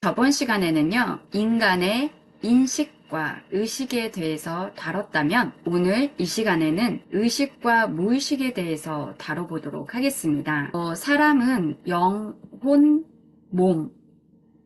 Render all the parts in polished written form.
저번 시간에는요, 인간의 인식과 의식에 대해서 다뤘다면, 오늘 이 시간에는 의식과 무의식에 대해서 다뤄보도록 하겠습니다. 사람은 영, 혼, 몸,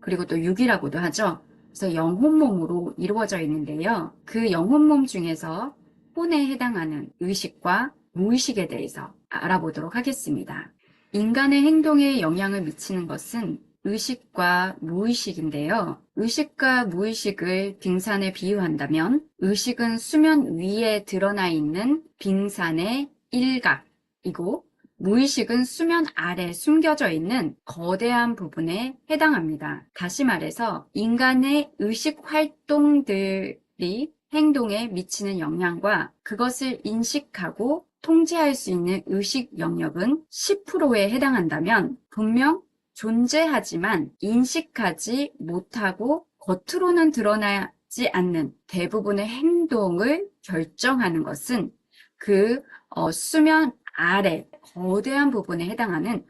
그리고 또 육이라고도 하죠. 그래서 영혼몸으로 이루어져 있는데요. 그 영혼몸 중에서 혼에 해당하는 의식과 무의식에 대해서 알아보도록 하겠습니다. 인간의 행동에 영향을 미치는 것은 의식과 무의식인데요. 의식과 무의식을 빙산에 비유한다면 의식은 수면 위에 드러나 있는 빙산의 일각이고 무의식은 수면 아래 숨겨져 있는 거대한 부분에 해당합니다. 다시 말해서 인간의 의식 활동들이 행동에 미치는 영향과 그것을 인식하고 통제할 수 있는 의식 영역은 10%에 해당한다면 분명 존재하지만 인식하지 못하고 겉으로는 드러나지 않는 대부분의 행동을 결정하는 것은 그 수면 아래 거대한 부분에 해당하는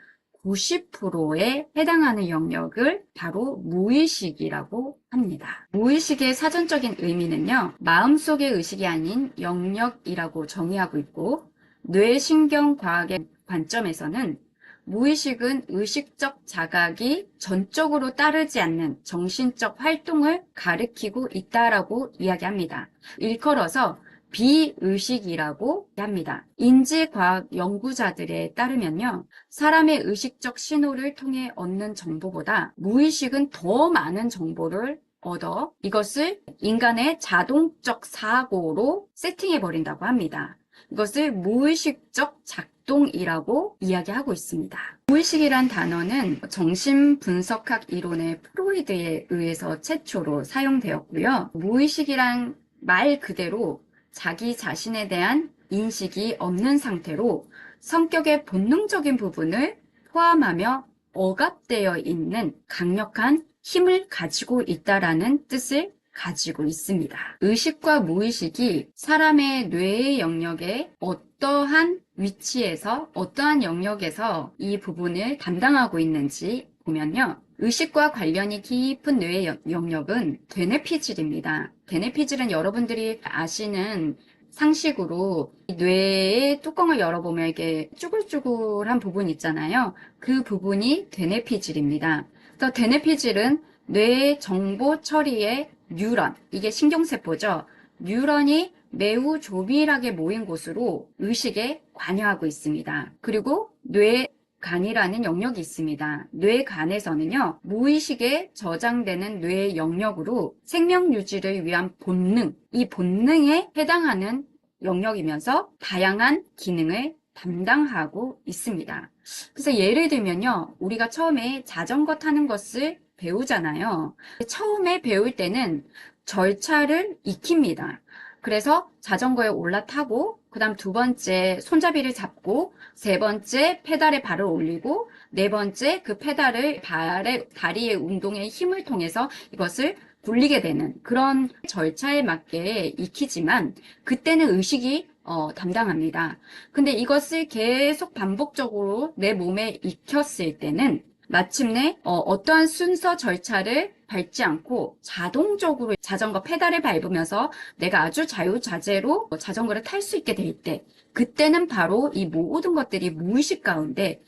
90%에 해당하는 영역을 바로 무의식이라고 합니다. 무의식의 사전적인 의미는요, 마음속의 의식이 아닌 영역이라고 정의하고 있고, 뇌신경과학의 관점에서는 무의식은 의식적 자각이 전적으로 따르지 않는 정신적 활동을 가리키고 있다라고 이야기합니다. 일컬어서 비의식이라고 합니다. 인지과학 연구자들에 따르면요, 사람의 의식적 신호를 통해 얻는 정보보다 무의식은 더 많은 정보를 얻어 이것을 인간의 자동적 사고로 세팅해버린다고 합니다. 이것을 무의식적 작동이라고 이야기하고 있습니다. 무의식이란 단어는 정신분석학 이론의 프로이드에 의해서 최초로 사용되었고요. 무의식이란 말 그대로 자기 자신에 대한 인식이 없는 상태로 성격의 본능적인 부분을 포함하며 억압되어 있는 강력한 힘을 가지고 있다라는 뜻을 가지고 있습니다. 의식과 무의식이 사람의 뇌의 영역에 어떠한 위치에서 어떠한 영역에서 이 부분을 담당하고 있는지 보면요. 의식과 관련이 깊은 뇌의 영역은 되뇌피질입니다. 되뇌피질은 여러분들이 아시는 상식으로 뇌의 뚜껑을 열어보면 이게 쭈글쭈글한 부분 있잖아요. 그 부분이 되뇌피질입니다. 그래서 되뇌피질은 뇌의 정보 처리의 뉴런, 이게 신경세포죠. 뉴런이 매우 조밀하게 모인 곳으로 의식에 관여하고 있습니다. 그리고 뇌간이라는 영역이 있습니다. 뇌간에서는요, 무의식에 저장되는 뇌의 영역으로 생명 유지를 위한 본능, 이 본능에 해당하는 영역이면서 다양한 기능을 담당하고 있습니다. 그래서 예를 들면요, 우리가 처음에 자전거 타는 것을 배우잖아요. 처음에 배울 때는 절차를 익힙니다. 그래서 자전거에 올라타고, 그 다음 두 번째 손잡이를 잡고, 세 번째 페달에 발을 올리고, 네 번째 그 페달을 다리의 운동의 힘을 통해서 이것을 굴리게 되는 그런 절차에 맞게 익히지만, 그때는 의식이 담당합니다. 근데 이것을 계속 반복적으로 내 몸에 익혔을 때는 마침내 어떠한 순서 절차를 밟지 않고 자동적으로 자전거 페달을 밟으면서 내가 아주 자유자재로 자전거를 탈 수 있게 될 때, 그때는 바로 이 모든 것들이 무의식 가운데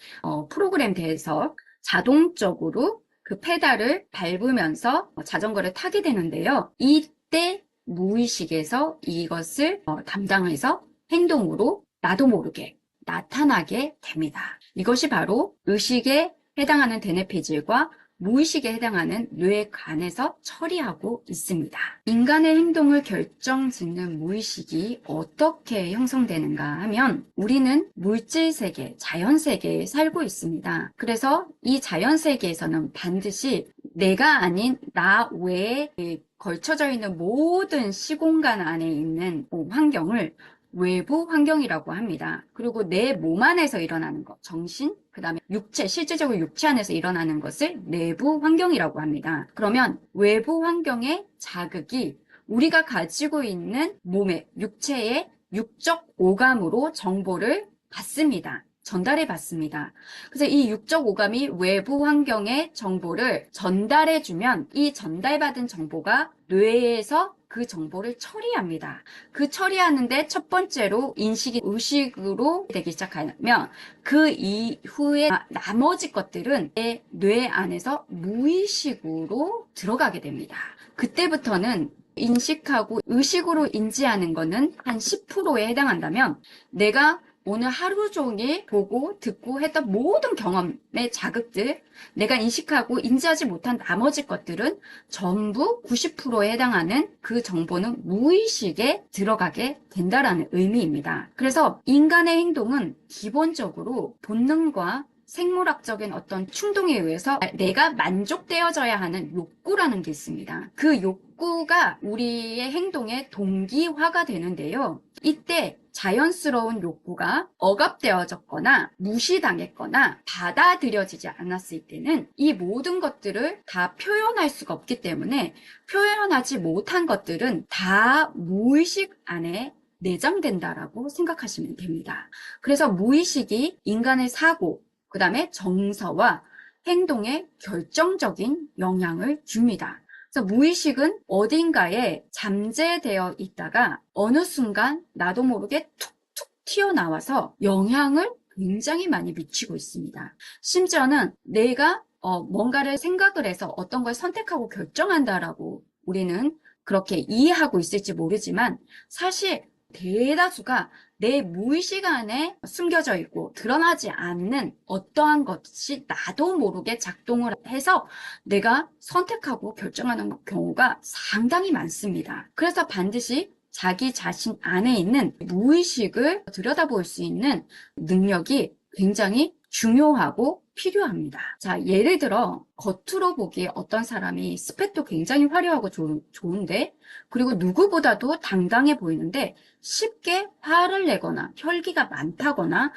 프로그램돼서 자동적으로 그 페달을 밟으면서 자전거를 타게 되는데요. 이때 무의식에서 이것을 담당해서 행동으로 나도 모르게 나타나게 됩니다. 이것이 바로 의식의 해당하는 대뇌피질과 무의식에 해당하는 뇌간에서 처리하고 있습니다. 인간의 행동을 결정짓는 무의식이 어떻게 형성되는가 하면 우리는 물질 세계, 자연 세계에 살고 있습니다. 그래서 이 자연 세계에서는 반드시 내가 아닌 나 외에 걸쳐져 있는 모든 시공간 안에 있는 환경을 외부 환경이라고 합니다. 그리고 내 몸 안에서 일어나는 것, 정신, 그 다음에 육체, 실질적으로 육체 안에서 일어나는 것을 내부 환경이라고 합니다. 그러면 외부 환경의 자극이 우리가 가지고 있는 몸의, 육체의 육적 오감으로 정보를 받습니다. 전달해 받습니다. 그래서 이 육적 오감이 외부 환경의 정보를 전달해 주면 이 전달받은 정보가 뇌에서 그 정보를 처리합니다. 그 처리하는데 첫 번째로 인식이 의식으로 되기 시작하면 그 이후에 나머지 것들은 뇌 안에서 무의식으로 들어가게 됩니다. 그때부터는 인식하고 의식으로 인지하는 거는 한 10%에 해당한다면 내가 오늘 하루 종일 보고 듣고 했던 모든 경험의 자극들, 내가 인식하고 인지하지 못한 나머지 것들은 전부 90%에 해당하는 그 정보는 무의식에 들어가게 된다라는 의미입니다. 그래서 인간의 행동은 기본적으로 본능과 생물학적인 어떤 충동에 의해서 내가 만족되어져야 하는 욕구라는 게 있습니다. 그 욕구가 우리의 행동의 동기화가 되는데요. 이때 자연스러운 욕구가 억압되어졌거나 무시당했거나 받아들여지지 않았을 때는 이 모든 것들을 다 표현할 수가 없기 때문에 표현하지 못한 것들은 다 무의식 안에 내장된다라고 생각하시면 됩니다. 그래서 무의식이 인간의 사고, 그 다음에 정서와 행동에 결정적인 영향을 줍니다. 그래서 무의식은 어딘가에 잠재되어 있다가 어느 순간 나도 모르게 툭툭 튀어나와서 영향을 굉장히 많이 미치고 있습니다. 심지어는 내가 뭔가를 생각을 해서 어떤 걸 선택하고 결정한다라고 우리는 그렇게 이해하고 있을지 모르지만 사실 대다수가 내 무의식 안에 숨겨져 있고 드러나지 않는 어떠한 것이 나도 모르게 작동을 해서 내가 선택하고 결정하는 경우가 상당히 많습니다. 그래서 반드시 자기 자신 안에 있는 무의식을 들여다볼 수 있는 능력이 굉장히 중요하고 필요합니다. 자, 예를 들어 겉으로 보기에 어떤 사람이 스펙도 굉장히 화려하고 좋은데 그리고 누구보다도 당당해 보이는데 쉽게 화를 내거나 혈기가 많다거나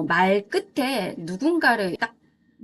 말 끝에 누군가를 딱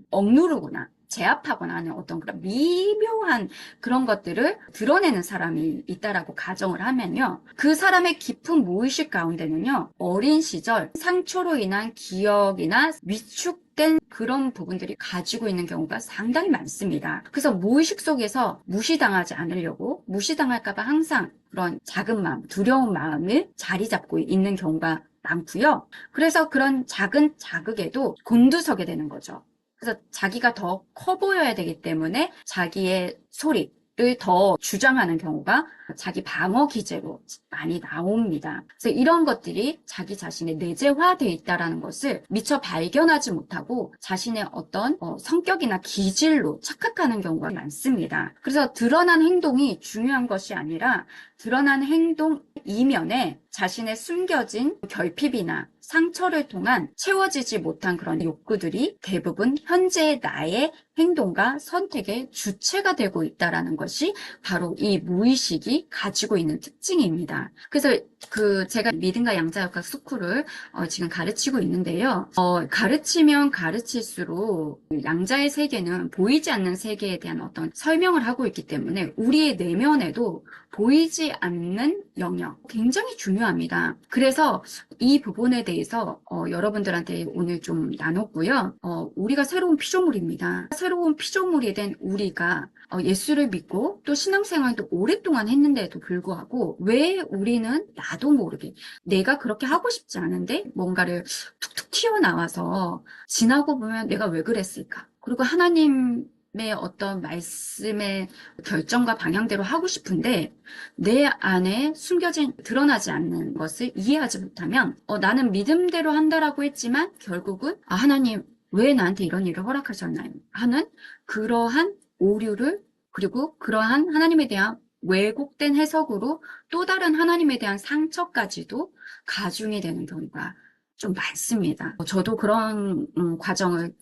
억누르거나 제압하거나 하는 어떤 그런 미묘한 그런 것들을 드러내는 사람이 있다라고 가정을 하면요. 그 사람의 깊은 무의식 가운데는요. 어린 시절 상처로 인한 기억이나 위축된 그런 부분들이 가지고 있는 경우가 상당히 많습니다. 그래서 무의식 속에서 무시당하지 않으려고 무시당할까 봐 항상 그런 작은 마음, 두려운 마음을 자리 잡고 있는 경우가 많고요. 그래서 그런 작은 자극에도 곤두서게 되는 거죠. 그래서 자기가 더 커 보여야 되기 때문에 자기의 소리를 더 주장하는 경우가 자기 방어 기제로 많이 나옵니다. 그래서 이런 것들이 자기 자신의 내재화되어 있다는 것을 미처 발견하지 못하고 자신의 어떤 성격이나 기질로 착각하는 경우가 많습니다. 그래서 드러난 행동이 중요한 것이 아니라 드러난 행동 이면에 자신의 숨겨진 결핍이나 상처를 통한 채워지지 못한 그런 욕구들이 대부분 현재의 나의 행동과 선택의 주체가 되고 있다는 것이 바로 이 무의식이 가지고 있는 특징입니다. 그래서 제가 믿음과 양자역학 스쿨을 지금 가르치고 있는데요. 가르치면 가르칠수록 양자의 세계는 보이지 않는 세계에 대한 어떤 설명을 하고 있기 때문에 우리의 내면에도 보이지 않는 영역 굉장히 중요합니다. 그래서 이 부분에 대해서 여러분들한테 오늘 좀 나눴고요. 우리가 새로운 피조물입니다. 새로운 피조물이 된 우리가 예수를 믿고 또 신앙생활도 오랫동안 했는데도 불구하고 왜 우리는 나도 모르게 내가 그렇게 하고 싶지 않은데 뭔가를 툭툭 튀어나와서 지나고 보면 내가 왜 그랬을까? 그리고 하나님의 어떤 말씀의 결정과 방향대로 하고 싶은데 내 안에 숨겨진 드러나지 않는 것을 이해하지 못하면 나는 믿음대로 한다라고 했지만 결국은 하나님 왜 나한테 이런 일을 허락하셨나요? 하는 그러한 오류를 그리고 그러한 하나님에 대한 왜곡된 해석으로 또 다른 하나님에 대한 상처까지도 가중이 되는 경우가 좀 많습니다. 저도 그런 과정을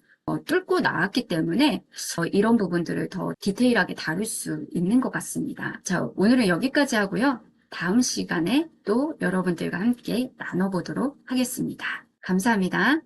뚫고 나왔기 때문에 이런 부분들을 더 디테일하게 다룰 수 있는 것 같습니다. 자, 오늘은 여기까지 하고요. 다음 시간에 또 여러분들과 함께 나눠보도록 하겠습니다. 감사합니다.